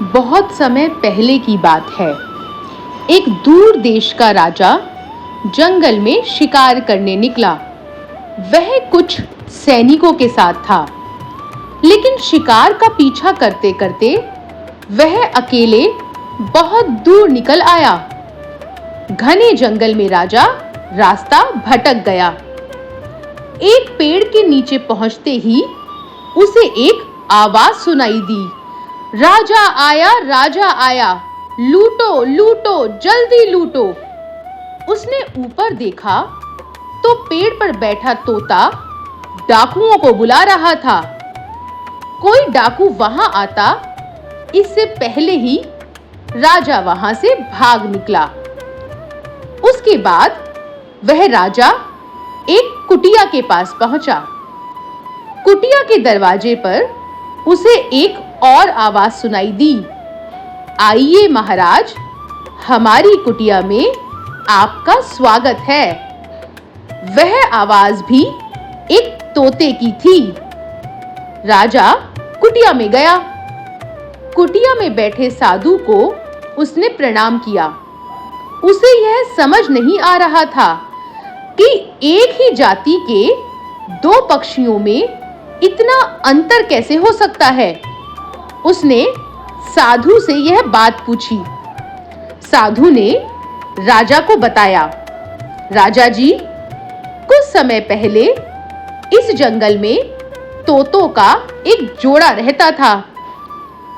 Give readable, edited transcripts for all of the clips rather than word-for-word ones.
बहुत समय पहले की बात है। एक दूर देश का राजा जंगल में शिकार करने निकला। वह कुछ सैनिकों के साथ था, लेकिन शिकार का पीछा करते करते वह अकेले बहुत दूर निकल आया। घने जंगल में राजा रास्ता भटक गया। एक पेड़ के नीचे पहुंचते ही उसे एक आवाज सुनाई दी, राजा आया, लूटो लूटो जल्दी लूटो। उसने ऊपर देखा तो पेड़ पर बैठा तोता डाकुओं को बुला रहा था। कोई डाकू वहां आता इससे पहले ही राजा वहां से भाग निकला। उसके बाद वह राजा एक कुटिया के पास पहुंचा। कुटिया के दरवाजे पर उसे एक और आवाज सुनाई दी, आइए महाराज, हमारी कुटिया में आपका स्वागत है। वह आवाज भी एक तोते की थी। राजा कुटिया में गया। कुटिया में बैठे साधु को उसने प्रणाम किया। उसे यह समझ नहीं आ रहा था कि एक ही जाति के दो पक्षियों में इतना अंतर कैसे हो सकता है। उसने साधु से यह बात पूछी। साधु ने राजा को बताया, राजा जी, कुछ समय पहले इस जंगल में तोतों का एक जोड़ा रहता था।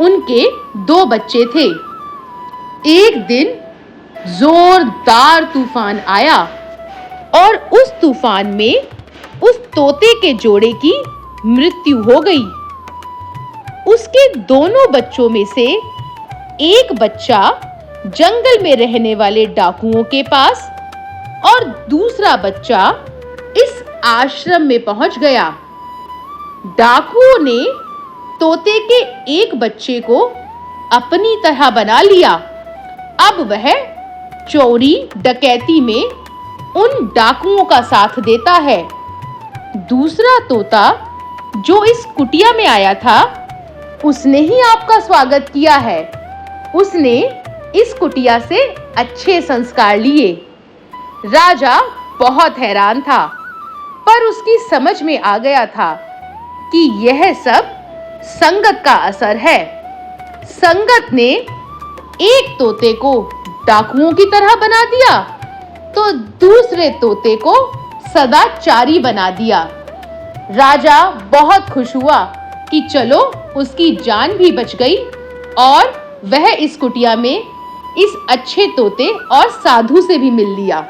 उनके दो बच्चे थे। एक दिन जोरदार तूफान आया और उस तूफान में उस तोते के जोड़े की मृत्यु हो गई। उसके दोनों बच्चों में से एक बच्चा जंगल में रहने वाले डाकुओं के पास और दूसरा बच्चा इस आश्रम में पहुंच गया। डाकुओं ने तोते के एक बच्चे को अपनी तरह बना लिया। अब वह चोरी डकैती में उन डाकुओं का साथ देता है। दूसरा तोता जो इस कुटिया में आया था, उसने ही आपका स्वागत किया है। उसने इस कुटिया से अच्छे संस्कार लिए। राजा बहुत हैरान था, पर उसकी समझ में आ गया था कि यह सब संगत का असर है। संगत ने एक तोते को डाकुओं की तरह बना दिया, तो दूसरे तोते को सदाचारी बना दिया। राजा बहुत खुश हुआ कि चलो उसकी जान भी बच गई और वह इस कुटिया में इस अच्छे तोते और साधु से भी मिल लिया।